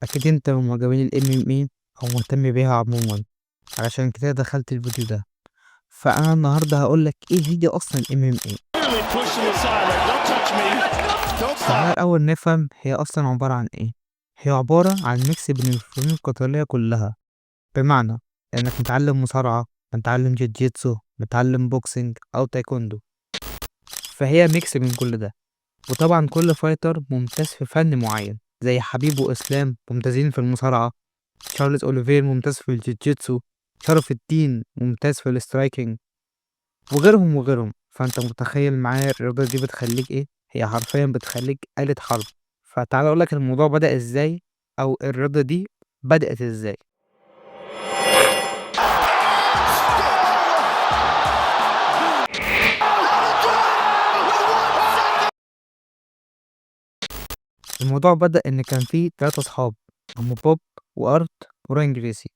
أكيد أنت من معجبين ال MMA أو مهتم بيها عمومًا، علشان كده دخلت الفيديو ده. فأنا النهارده هاقول لك إيه هي أصلًا الMMA. تعالَ الأول نفهم هي أصلًا عبارة عن إيه. هي عبارة عن ميكس بين الفنون القتالية كلها، بمعنى إنك متعلم مصارعة، متعلم جوجيتسو، متعلم بوكسينج أو تايكوندو، فهي ميكس بين كل ده. وطبعًا كل فايتر ممتاز في فن معين، زي حبيب وإسلام ممتازين في المصارعة، تشارلز أوليفير ممتاز في الجوجيتسو، شرف الدين ممتاز في السترايكنج، وغيرهم وغيرهم. فأنت متخيل معايا الرياضة دي بتخليك إيه؟ هي حرفيًا بتخليك آلة حرب. فتعالَ أقول لك الموضوع بدأ إزاي، أو الرياضة دي بدأت إزاي. الموضوع بدأ إن كان في 3 أصحاب، هم بوب وأرت وراين جريسي،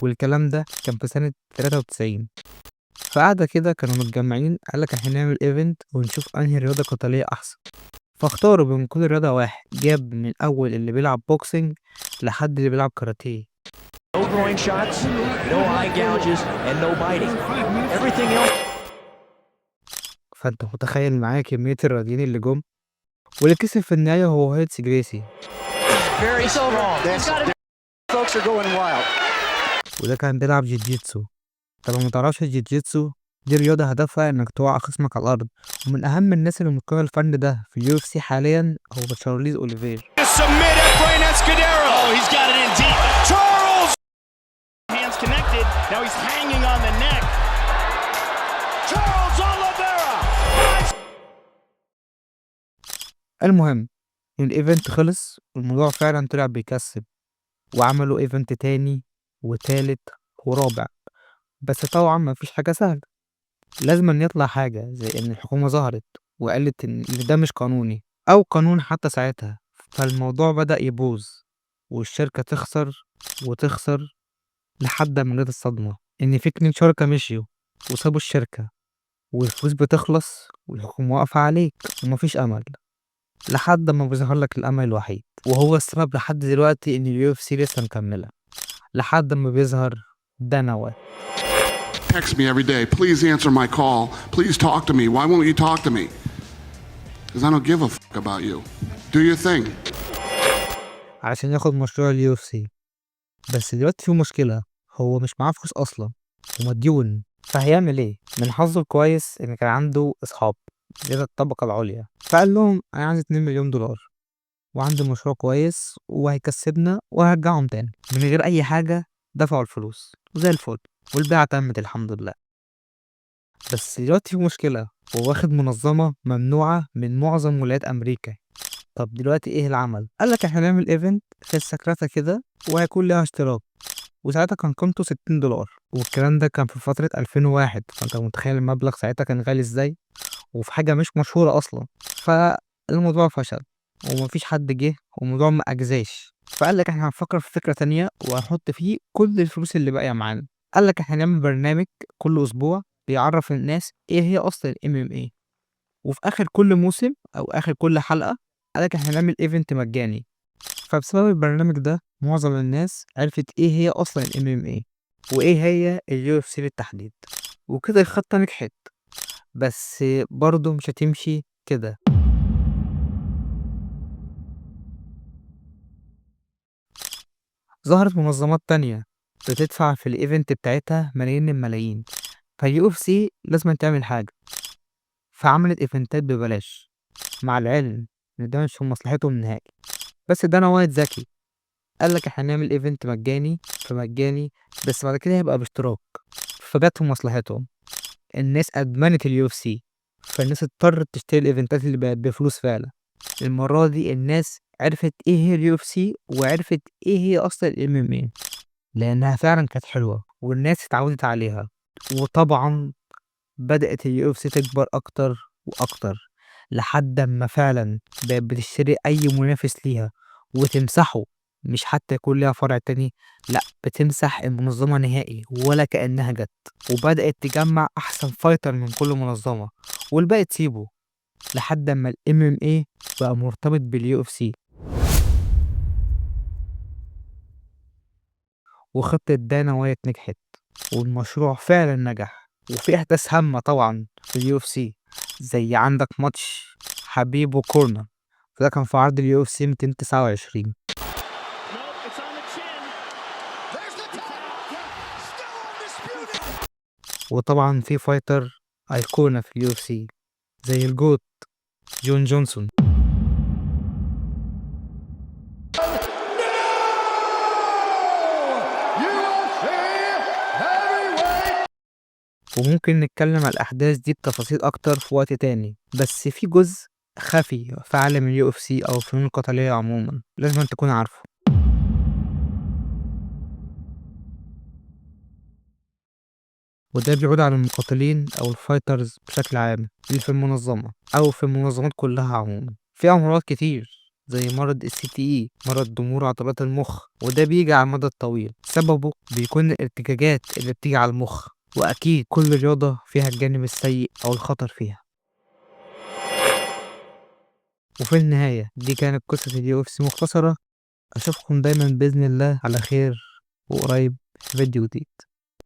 والكلام ده كان في سنة 93. في قعدة كده كانوا متجمعين، قال لك إحنا هنعمل event ونشوف أنهي رياضة قتالية أحسن. فاختاروا بين كل رياضة واحد، جاب من أول اللي بيلعب بوكسنج لحد اللي بيلعب كاراتيه. No groin shots, no eye gouges, and no biting. Everything else. فأنت متخيل معايا كمية الرياضيين اللي جم، واللي كسب في النهاية هو هيرتس جريسي. Very strong. Folks are going wild. وده كان بيلعب جيتجيتسو. طب ما تعرفش الجيتجيتسو دي رياضة هدفها إنك توقع خصمك على الأرض، ومن أهم الناس اللي متقنة الفن ده في UFC حاليا هو تشارليز أوليفير. Submit Efrain Escudero. Oh, he's got it in deep. Charles. Hands connected. Now he's hanging on the neck. Charles Oliveira. المهم الإيفنت خلص والموضوع فعلا طلع بيكسب، وعملوا إيفنت تاني وتالت ورابع. بس طبعا مفيش حاجة سهلة، لازم أن يطلع حاجة زي إن الحكومة ظهرت وقالت إن ده مش قانوني أو قانون حتى ساعتها. فالموضوع بدأ يبوظ، والشركة تخسر وتخسر لحد ما جت الصدمة إن في 2 شركا مشيوا وسابوا الشركة، والفلوس بتخلص والحكومة واقفة عليك ومفيش أمل، لحد ما بيظهر لك الأمل الوحيد، وهو السبب لحد دلوقتي إن UFC لسه مكملة، لحد ما بيظهر دانا وايت. Text me every day. Please answer my call. Please talk to me. Why won't you talk to me? Because I don't give a fuck about you. Do your thing. عشان ياخد مشروع UFC. بس دلوقتي في مشكلة، هو مش معاه فلوس أصلا ومديون. فهيعمل إيه؟ من حظه الكويس إن كان عنده أصحاب اللي هي الطبقة العليا، فقال لهم أنا عايز 2 مليون دولار وعندي مشروع كويس وهيكسبنا وهرجعهم تاني من غير أي حاجة. دفعوا الفلوس وزي الفل، والبيعة تمت الحمد لله. بس دلوقتي في مشكلة، هو واخد منظمة ممنوعة من معظم ولايات أمريكا. طب دلوقتي إيه العمل؟ قال لك إحنا هنعمل إيفنت في السكرتة كده وهيكون ليها اشتراك، وساعتها كان قيمته $60، والكلام ده كان في فترة 2001. فأنت متخيل المبلغ ساعتها كان غالي إزاي، وفي حاجة مش مشهورة أصلا. فالموضوع فشل ومفيش حد جه والموضوع ما أجزاش. فقال لك إحنا هنفكر في فكرة تانية وهنحط فيه كل الفلوس اللي باقية معانا. قال لك إحنا هنعمل برنامج كل أسبوع بيعرف الناس إيه هي أصلا ال MMA، وفي آخر كل موسم أو آخر كل حلقة قال لك إحنا هنعمل إيفنت مجاني. فبسبب البرنامج ده معظم الناس عرفت إيه هي أصلا ال MMA وإيه هي ال UFC بالتحديد، وكده الخطة نجحت. بس برضه مش هتمشي كده. ظهرت منظمات تانية بتدفع في الإيفنت بتاعتها ملايين الملايين، فالUFC لازم تعمل حاجة، فعملت إيفنتات ببلاش، مع العلم إن ده مش في مصلحتهم نهائي. بس دانا وايت ذكي، قال لك إحنا هنعمل إيفنت مجاني فمجاني، بس بعد كده هيبقى باشتراك. فجت في مصلحتهم، الناس أدمنت الUFC، فالناس اضطرت تشتري الإيفنتات اللي بقت بفلوس فعلا. المرة دي الناس عرفت إيه هي الUFC وعرفت إيه هي أصلا ال MMA، لأنها فعلا كانت حلوة والناس اتعودت عليها. وطبعا بدأت الUFC تكبر أكتر وأكتر، لحد أما فعلا بقت بتشتري أي منافس ليها وتمسحه. مش حتى يكون ليها فرع تاني، لأ، بتمسح المنظمة نهائي ولا كأنها جت، وبدأت تجمع أحسن فايتر من كل منظمة والباقي تسيبه، لحد أما ال MMA بقى مرتبط بالUFC. وخطة دانا وايت نجحت، والمشروع فعلا نجح. وفي أحداث هامة طبعا في UFC، زي عندك ماتش حبيب وكورنا، وده كان في عرض UFC 229. Nope, it's on the chin. There's the tap. Still undisputed. وطبعا في فايتر أيقونة في UFC زي الجوت جون جونسون. وممكن نتكلم على الأحداث دي بتفاصيل أكتر في وقت تاني، بس في جزء خفي في عالم ال UFC أو الفنون القتالية عموما لازم أن تكون عارفه. وده بيعود على المقاتلين أو الفايترز بشكل عام اللي في المنظمة أو في المنظمات كلها عموما. في أمراض كتير زي مرض CTE، مرض ضمور عضلات المخ، وده بيجي على المدى الطويل. سببه بيكون الارتجاجات اللي بتيجي على المخ، وأكيد كل رياضة فيها الجانب السيء أو الخطر فيها. وفي النهاية دي كانت قصة ال UFC مختصرة. أشوفكم دايما بإذن الله على خير وقريب في فيديو جديد.